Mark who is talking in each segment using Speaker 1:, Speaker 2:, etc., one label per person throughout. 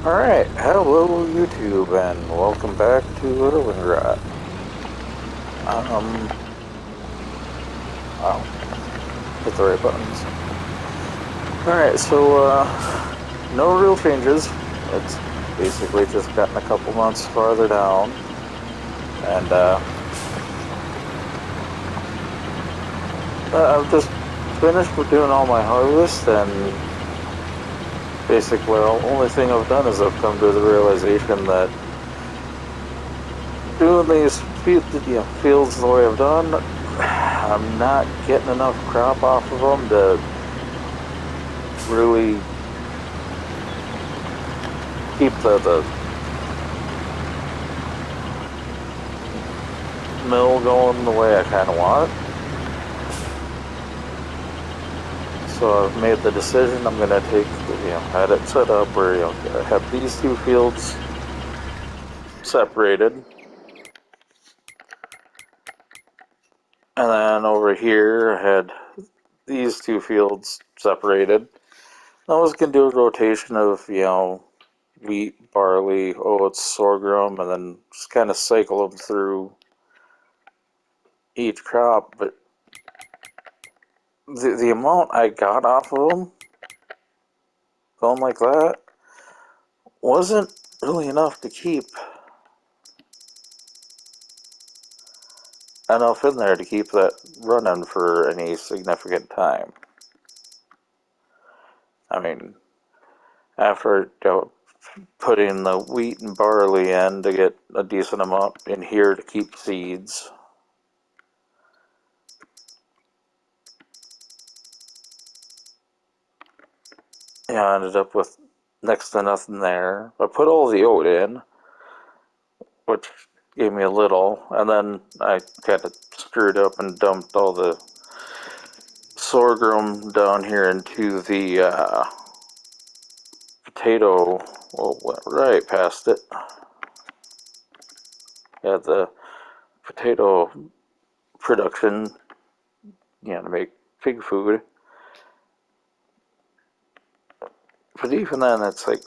Speaker 1: Alright, hello YouTube and welcome back to Erlengrat. Um, wow, hit the right buttons. Alright, no real changes. It's basically just gotten a couple months farther down. And, I've just finished with doing all my harvest and basically the only thing I've done is I've come to the realization that doing these fields the way I've done, I'm not getting enough crop off of them to really keep the mill going the way I kind of want it. So I've made the decision I'm going to take, had it set up where, I have these two fields separated. And then over here, I had these two fields separated. I was going to do a rotation of, wheat, barley, oats, sorghum, and then just kind of cycle them through each crop. But the amount I got off of them going like that wasn't really enough to keep enough in there to keep that running for any significant time. I mean, after putting the wheat and barley in to get a decent amount in here to keep seeds, I ended up with next to nothing there. I put all the oat in, which gave me a little, and then I kind of screwed up and dumped all the sorghum down here into the potato. Well, went right past it. Yeah, the potato production, to make pig food. But even then, it's like,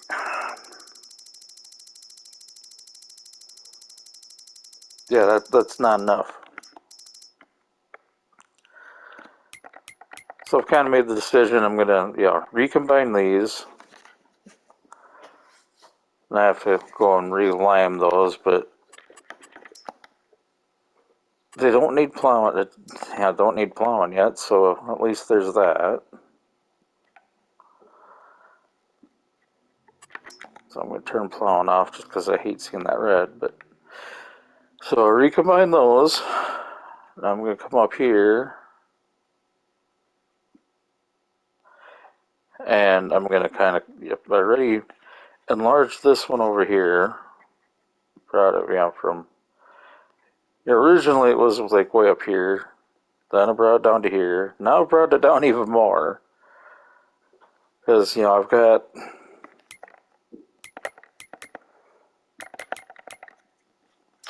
Speaker 1: yeah, that's not enough. So I've kind of made the decision. I'm gonna, recombine these. And I have to go and re-lime those, but they don't need plowing. Don't need plowing yet, so at least there's that. So I'm going to turn plowing off just because I hate seeing that red. But so I recombine those. And I'm going to come up here. And I'm going to kind of, I already enlarged this one over here. Brought it, from, originally it was like way up here. Then I brought it down to here. Now I brought it down even more. Because, I've got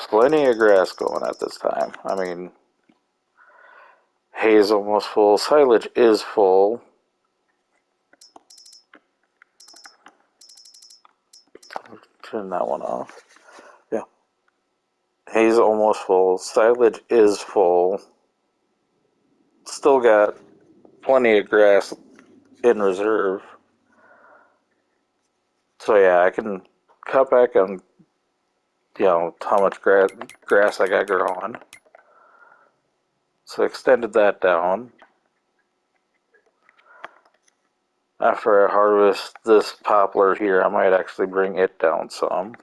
Speaker 1: plenty of grass going at this time. I mean, hay is almost full. Silage is full. Turn that one off. Yeah. Hay's almost full. Silage is full. Still got plenty of grass in reserve. So yeah, I can cut back on, how much grass I got growing. So I extended that down. After I harvest this poplar here, I might actually bring it down some.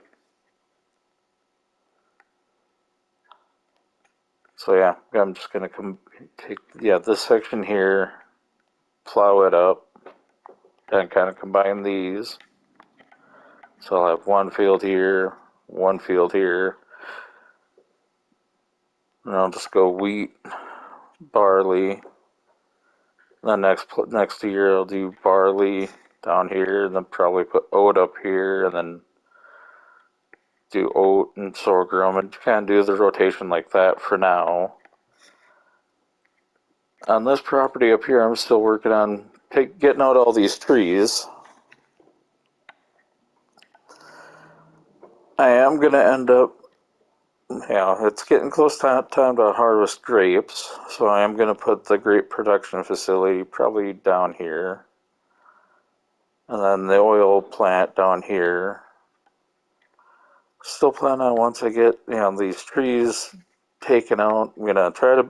Speaker 1: So yeah, I'm just gonna take this section here, plow it up, and kind of combine these. So I'll have one field here, one field here, and I'll just go wheat, barley. Then next year I'll do barley down here, and then probably put oat up here, and then do oat and sorghum, and kind of do the rotation like that for now. On this property up here, I'm still working on getting out all these trees. I am gonna end up, yeah, it's getting close to time to harvest grapes, so I am gonna put the grape production facility probably down here, and then the oil plant down here. Still plan on once I get, these trees taken out, I'm gonna try to,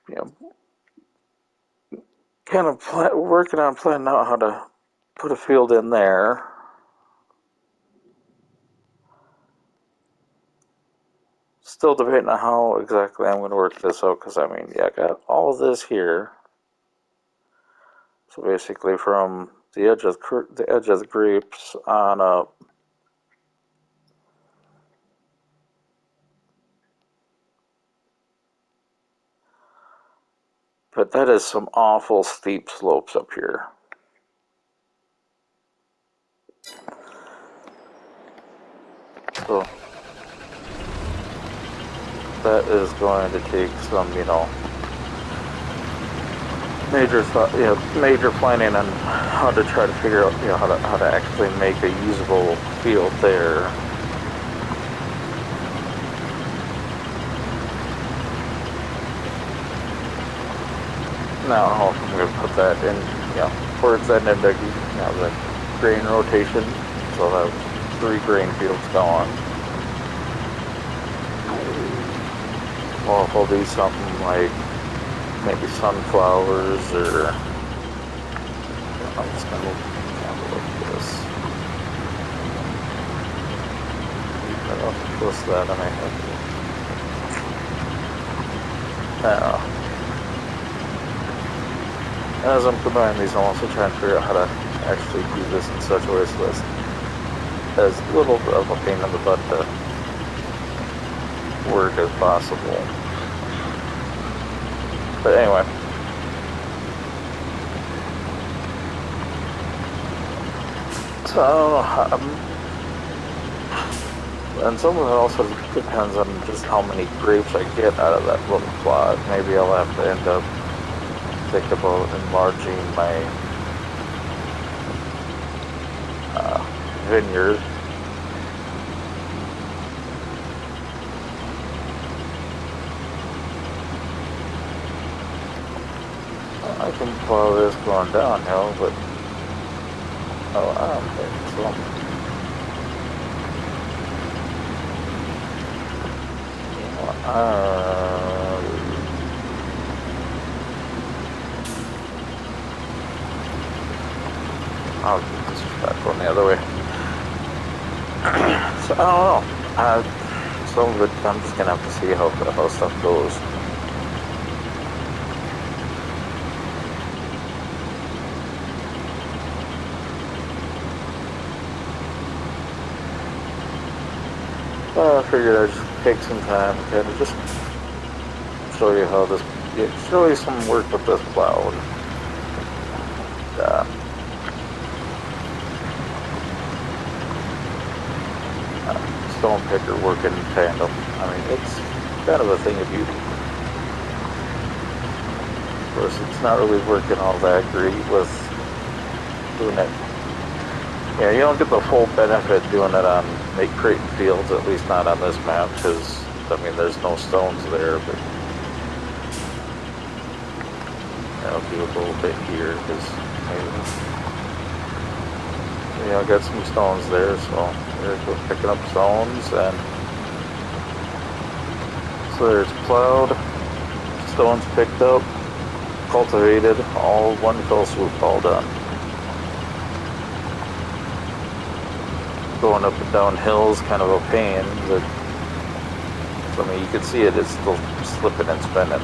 Speaker 1: you know, kind of working on planning out how to put a field in there. Still debating on how exactly I'm going to work this out, because I mean, yeah, I got all of this here. So basically, from the edge of the grapes on up, but that is some awful steep slopes up here. So that is going to take some, major planning on how to try to figure out, how to actually make a usable field there. Now I'm going to put that in, towards that end of, the grain rotation. So I'll have 3 grain fields going. Or if I'll do something like maybe sunflowers, or I'm just going to look at this. I'll have to twist that on my head. As I'm combining these, I'm also trying to figure out how to actually do this in such a way so it's as little of a pain in the butt to work as possible. But anyway. So I don't know and some of it also depends on just how many grapes I get out of that little plot. Maybe I'll have to end up think about enlarging my vineyard. I can plow this going downhill, but I don't think so. I'll get this back going the other way. So I don't know. Some of it I'm just gonna have to see how stuff goes. I figured I'd just take some time to kind of just show you how this, show you some work with this plow. Stone picker working in tandem. I mean, it's kind of a thing of beauty. Of course, it's not really working all that great with doing it. Yeah, you don't get the full benefit doing it on Creighton fields, at least not on this map, because, I mean, there's no stones there, but I'll do a little bit here, because I got some stones there, so there's go picking up stones, and so there's plowed, stones picked up, cultivated, all one fell swoop, all done. Going up and down hills, kind of a pain, but I mean, you can see it's still slipping and spinning.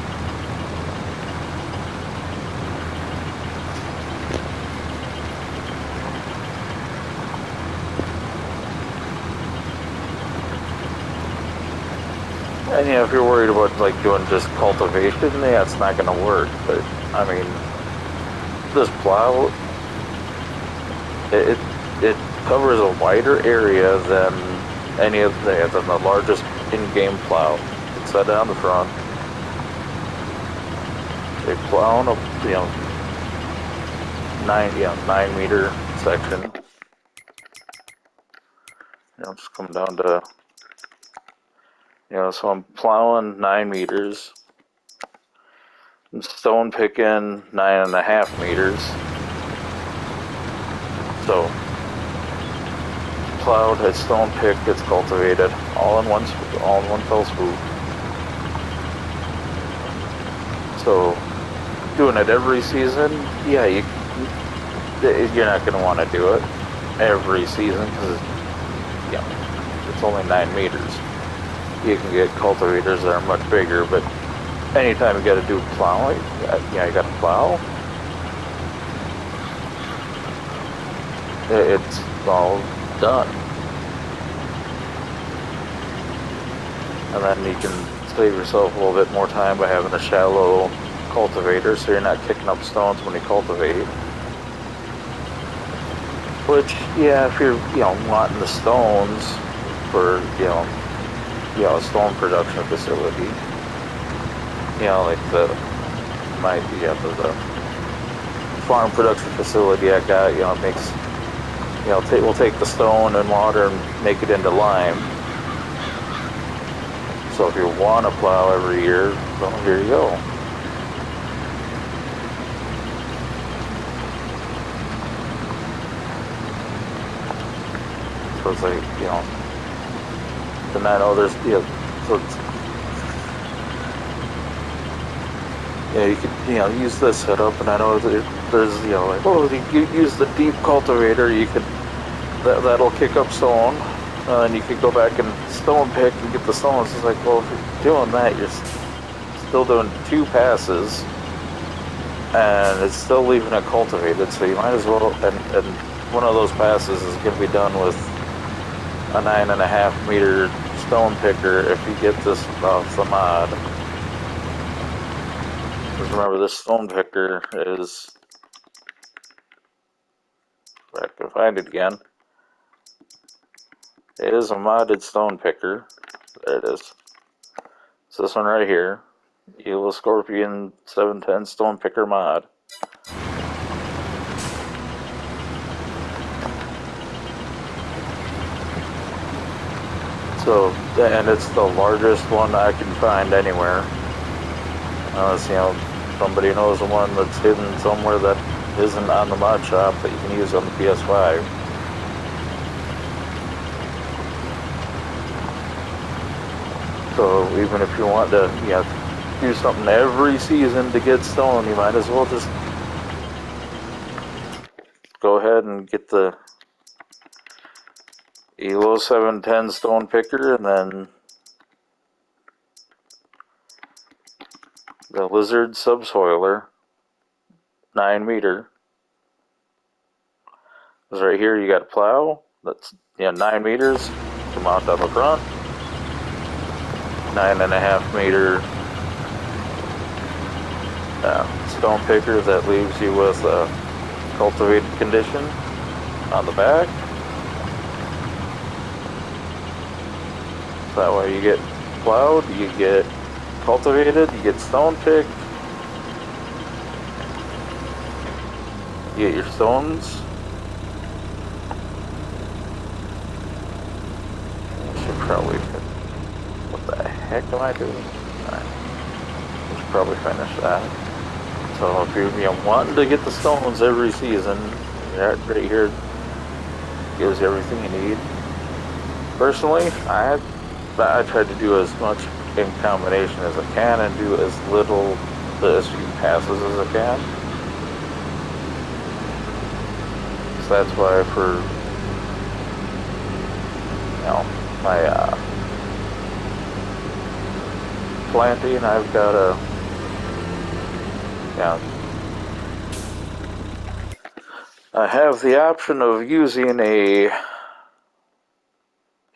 Speaker 1: And if you're worried about like doing just cultivation, yeah, it's not going to work. But I mean, this plow, it covers a wider area than any of than the largest in-game plow. It's set down the front. They plow in a 9 meter section. just come down to, so I'm plowing 9 meters. I'm stone picking 9.5 meters. So plowed, it's stone picked, it's cultivated, all in one fell swoop. So doing it every season, yeah, you're not going to want to do it every season because it's only 9 meters. You can get cultivators that are much bigger, but anytime you got to do plowing, you got to plow. It's all done. And then you can save yourself a little bit more time by having a shallow cultivator so you're not kicking up stones when you cultivate. Which, if you're, wanting the stones for, a stone production facility, like the farm production facility I got, it makes, we'll take the stone and water and make it into lime. So if you want to plow every year, well, here you go. So it's like, and I know there's, so it's, you could, use this setup, and I know there's, like, you use the deep cultivator, you could, that'll kick up stone, and you could go back and stone pick and get the stones. It's like, well, if you're doing that, you're still doing 2 passes, and it's still leaving it cultivated, so you might as well, and one of those passes is going to be done with a 9.5 meter stone picker if you get this off the mod. Just remember, this stone picker is, if I can find it again, it is a modded stone picker. There it is. It's this one right here. Eagle Scorpion 710 stone picker mod. So, and it's the largest one I can find anywhere. Unless, somebody knows the one that's hidden somewhere that isn't on the mod shop that you can use on the PS5. So even if you want to, do something every season to get stone, you might as well just go ahead and get the ELO 710 stone picker, and then the Lizard subsoiler 9 meter. Because right here you got a plow that's 9 meters to mount on the front, 9.5 meter stone picker that leaves you with a cultivated condition on the back. So that way you get plowed, you get cultivated, you get stone picked, you get your stones. I should probably, what the heck am I doing? Alright, I should probably finish that. So if you're wanting to get the stones every season, that right here gives you everything you need. Personally, I try to do as much in combination as I can and do as little, as few passes as I can. So that's why for my planting, I've got a I have the option of using a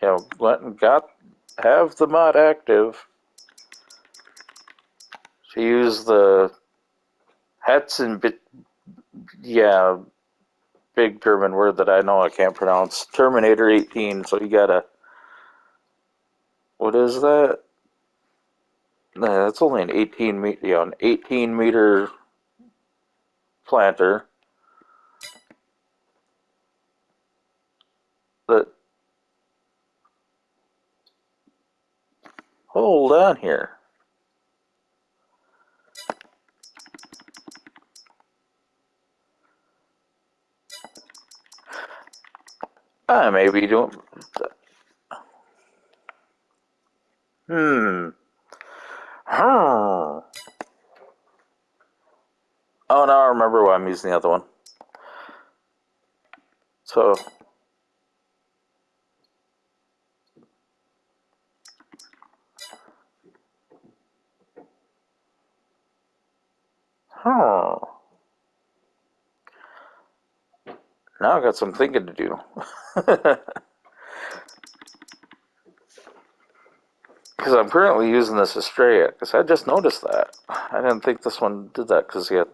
Speaker 1: have the mod active to use the Hets and big German word that I know I can't pronounce, Terminator 18. So you gotta, what is that? Nah, that's only an 18 meter planter that Hold on here. I may be doing... Hmm. Oh, now I remember why I'm using the other one. So... Huh. Now I got some thinking to do. Because I'm currently using this Estrella, because I just noticed that. I didn't think this one did that, because yeah,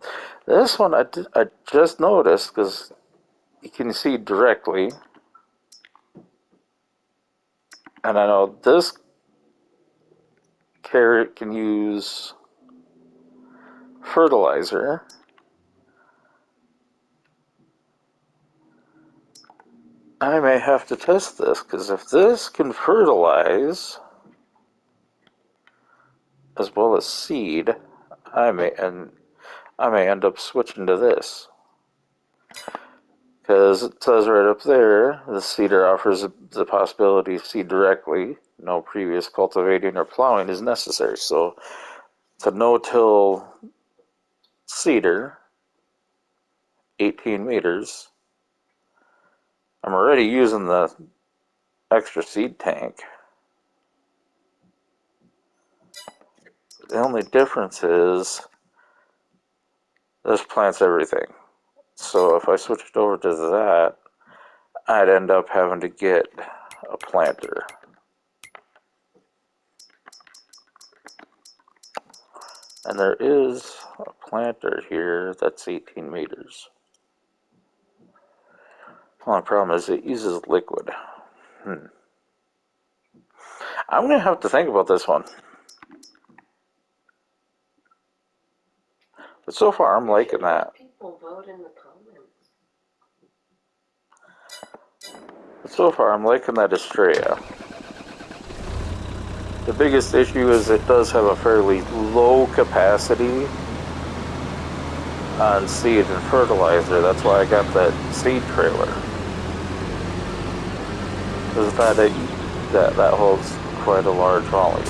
Speaker 1: this one I just noticed, because you can see directly. And I know this carrot can use fertilizer. I may have to test this, because if this can fertilize as well as seed, I may end up switching to this. Because it says right up there, the seeder offers the possibility to seed directly. No previous cultivating or plowing is necessary. So it's a no-till seeder, 18 meters. I'm already using the extra seed tank. The only difference is this plants everything. So if I switched over to that, I'd end up having to get a planter. And there is a planter here that's 18 meters. The only problem is it uses liquid. I'm going to have to think about this one. But so far, I'm liking that.
Speaker 2: People vote in the comments.
Speaker 1: But so far, I'm liking that Estrella. The biggest issue is it does have a fairly low capacity on seed and fertilizer. That's why I got that seed trailer. Because that holds quite a large volume.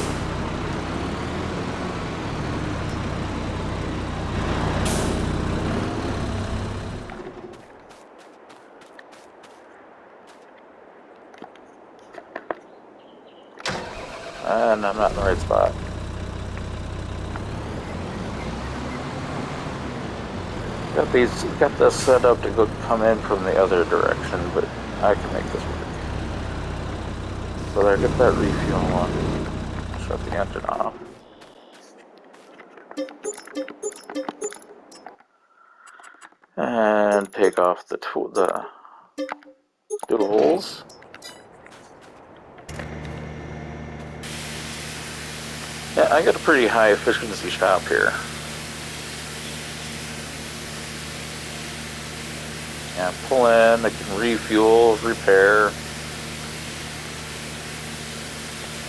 Speaker 1: And I'm not in the right spot. Got this set up to come in from the other direction, but I can make this work. So there, get that refuel on. Shut the engine off. And take off the tools. Yeah, I got a pretty high efficiency shop here. Yeah, pull in, I can refuel, repair,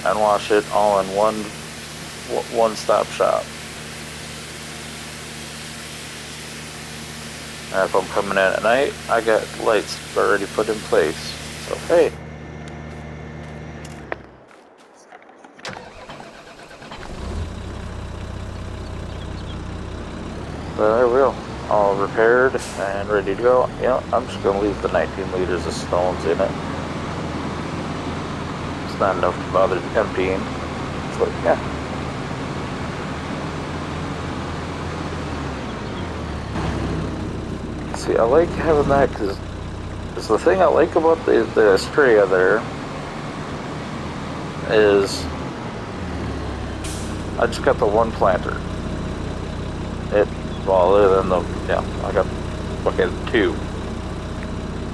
Speaker 1: and wash it all in one-stop shop. And if I'm coming in at night, I got lights already put in place. So hey. So there we go. All repaired and ready to go. Yeah, I'm just going to leave the 19 liters of stones in it. It's not enough to bother emptying. So yeah. See, I like having that because the thing I like about the Estrella there is I just got the one planter. Other than I got two.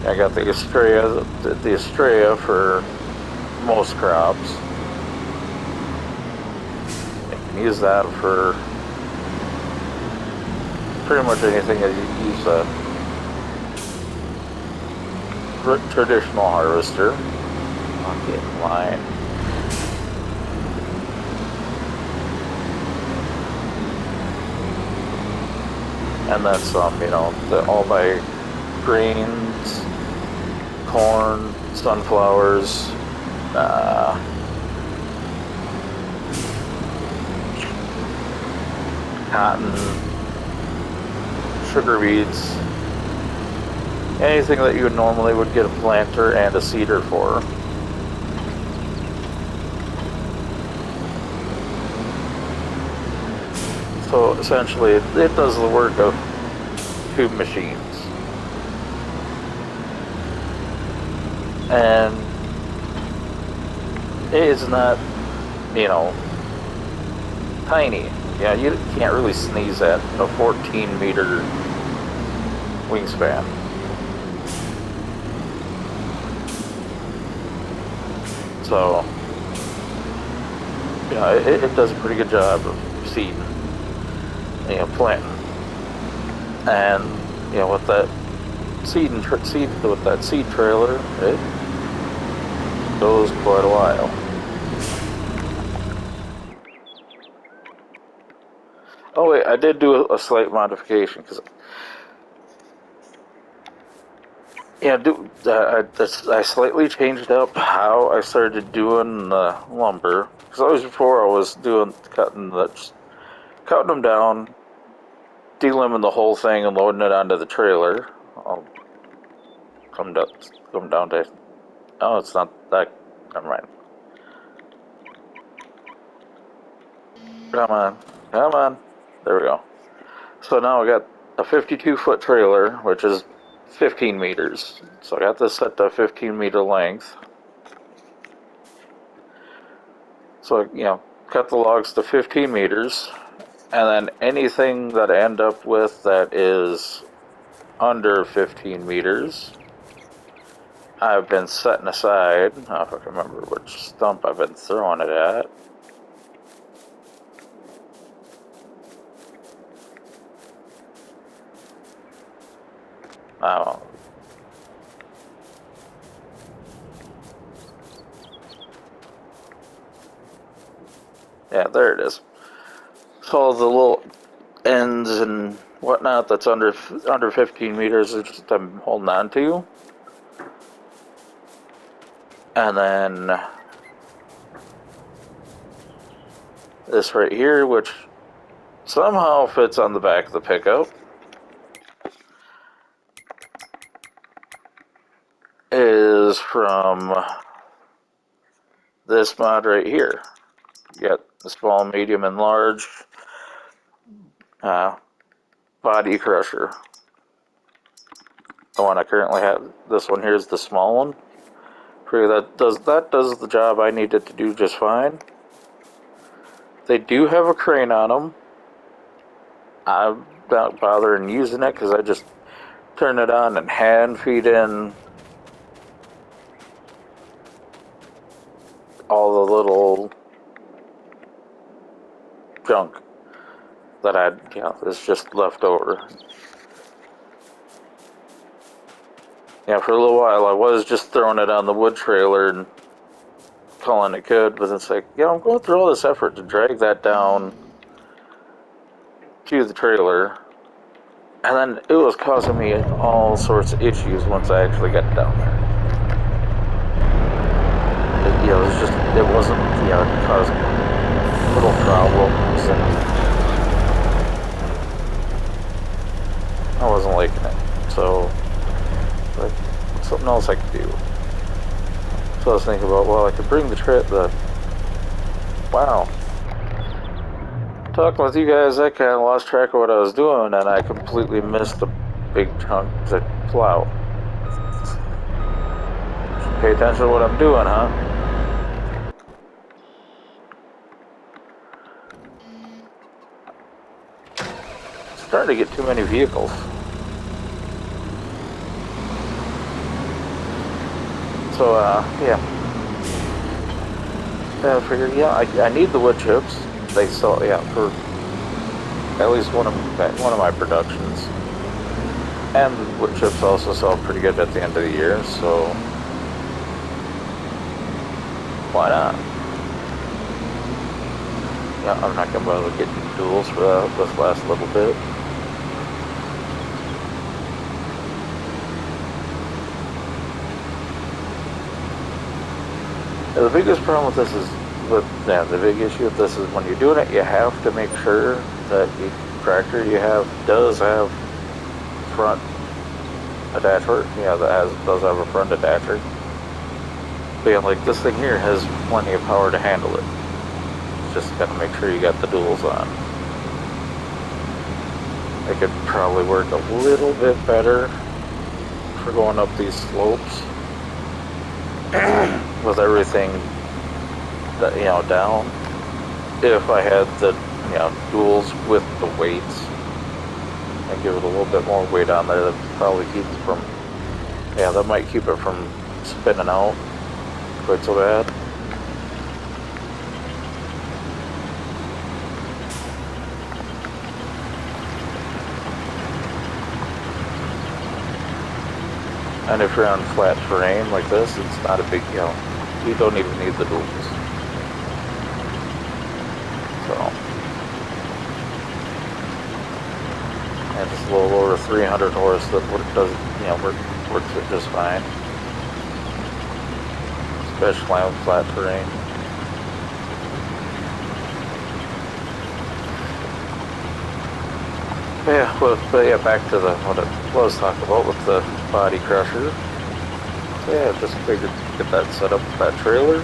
Speaker 1: I got the Estrella for most crops. You can use that for pretty much anything that you use a traditional harvester. I'll get in line. and then some. All my grains, corn, sunflowers, cotton, sugar beets, anything that you normally would get a planter and a seeder for. So essentially, it does the work of two machines. And it is not, tiny. Yeah, you can't really sneeze at a 14-meter wingspan. So, it does a pretty good job of seeding, planting. And, with that with that seed trailer, it goes quite a while. Oh wait, I did do a slight modification because I slightly changed up how I started doing the lumber. Because always before I was cutting them down, delimbing the whole thing and loading it onto the trailer. I'll come down to. Oh, it's not that. Never mind. Come on. There we go. So now I got a 52-foot trailer, which is 15 meters. So I got this set to 15-meter length. So, cut the logs to 15 meters, and then anything that I end up with that is under 15 meters, I've been setting aside. I don't know if I can remember which stump I've been throwing it at. Oh, yeah, there it is. So all the little ends and whatnot that's under 15 meters is just I'm holding on to. And then this right here, which somehow fits on the back of the pickup, is from this mod right here. You got the small, medium, and large body crusher. The one I currently have, this one here is the small one. That does the job I need it to do just fine. They do have a crane on them. I'm not bothering using it because I just turn it on and hand feed in all the little junk that is just left over. Yeah, for a little while I was just throwing it on the wood trailer and calling it good, but it's like, I'm going through all this effort to drag that down to the trailer, and then it was causing me all sorts of issues once I actually got down there. It wasn't, it caused little problems, and I wasn't liking it. So, like, something else I could do. So I was thinking about, I could bring wow. Talking with you guys, I kind of lost track of what I was doing, and I completely missed the big chunk to plow. Should pay attention to what I'm doing, huh? Starting to get too many vehicles. So, yeah. I figured, I need the wood chips. They sell, for at least one of my productions. And wood chips also sell pretty good at the end of the year, so why not? Yeah, I'm not gonna bother getting tools for this last little bit. The biggest problem with this is, the big issue with this is when you're doing it, you have to make sure that the tractor you have does have front attacher. Does have a front attacher. But yeah, like this thing here has plenty of power to handle it. Just gotta make sure you got the duals on. They could probably work a little bit better for going up these slopes with everything that, down. If I had the duals with the weights and give it a little bit more weight on there, that probably keep it from that might keep it from spinning out quite so bad. And if you're on flat terrain like this, it's not a big, you don't even need the duals. So, and it's a little over 300 horse that works it just fine, especially on flat terrain. But back to what I was talking about with the body crusher. So yeah, just figured to get that set up with that trailer.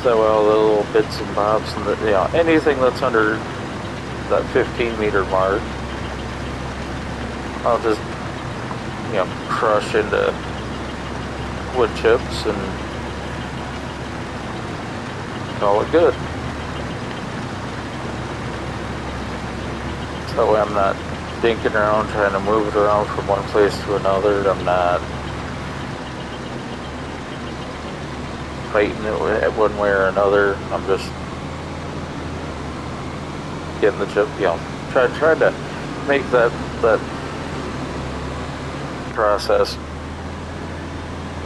Speaker 1: So all the little bits and bobs and anything that's under that 15-meter mark, I'll just crush into wood chips and call it good. That way I'm not dinking around trying to move it around from one place to another. I'm not fighting it one way or another. I'm just getting the chip, trying to make that process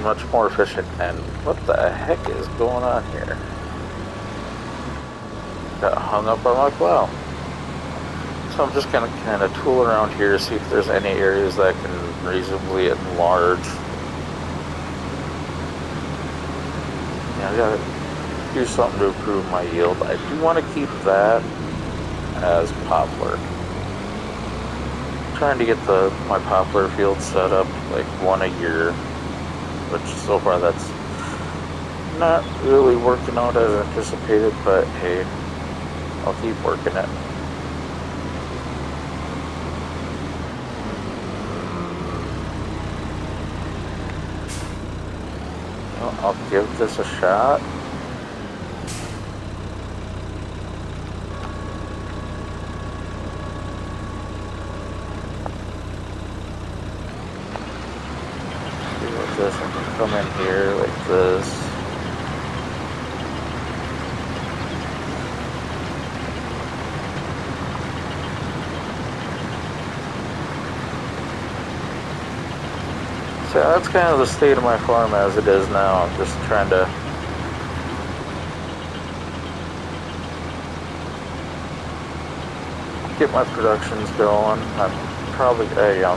Speaker 1: much more efficient. And what the heck is going on here? Got hung up on my plow. So I'm just gonna kind of tool around here, see if there's any areas that I can reasonably enlarge. I gotta do something to improve my yield. I do want to keep that as poplar. I'm trying to get my poplar field set up like one a year, which so far that's not really working out as anticipated, but hey, I'll keep working it. I'll give this a shot. See what this, I can come in here like this. So that's kind of the state of my farm as it is now. I'm just trying to get my productions going. I'm probably, I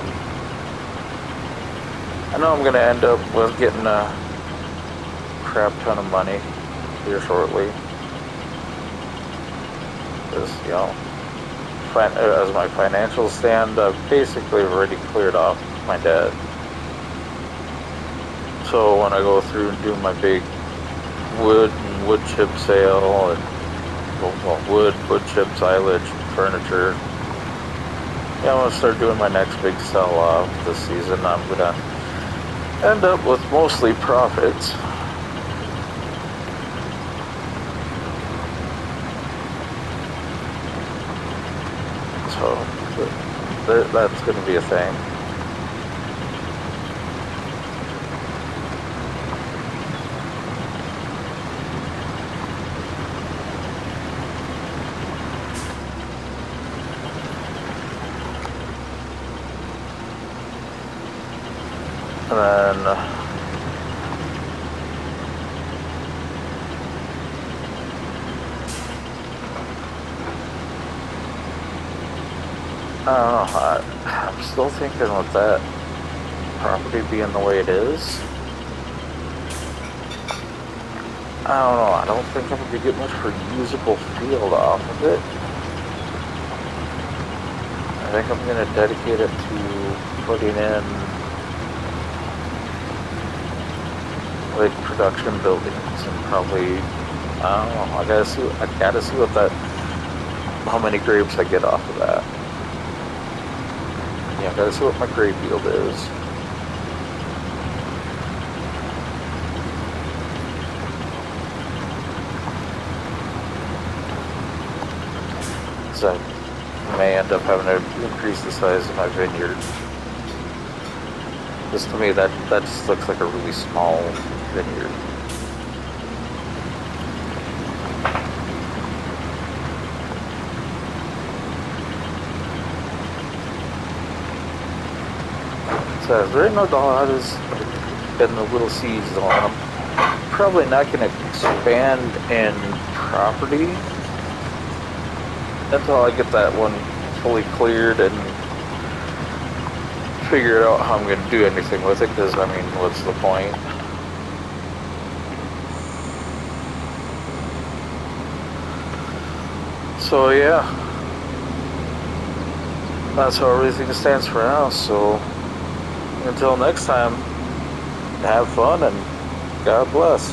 Speaker 1: know I'm going to end up with getting a crap ton of money here shortly. Because, as my financials stand, I've basically already cleared off my debt. So when I go through and do my big wood chip sale and wood chip, silage, furniture, I'm gonna start doing my next big sell-off this season. I'm gonna end up with mostly profits. So that's gonna be a thing. And then I don't know, I'm still thinking with that property being the way it is, I don't know, I don't think I'm going to get much for usable field off of it. I think I'm going to dedicate it to putting in like production buildings and probably, I don't know, I gotta see what that, how many grapes I get off of that. Yeah, I gotta see what my grape yield is. So I may end up having to increase the size of my vineyard. Just to me, that just looks like a really small vineyard. So right now, the lot is getting the little seeds on them. Probably not going to expand in property until I get that one fully cleared and figure out how I'm going to do anything with it, because, I mean, what's the point? So, yeah. That's how everything stands for now, so until next time, have fun and God bless.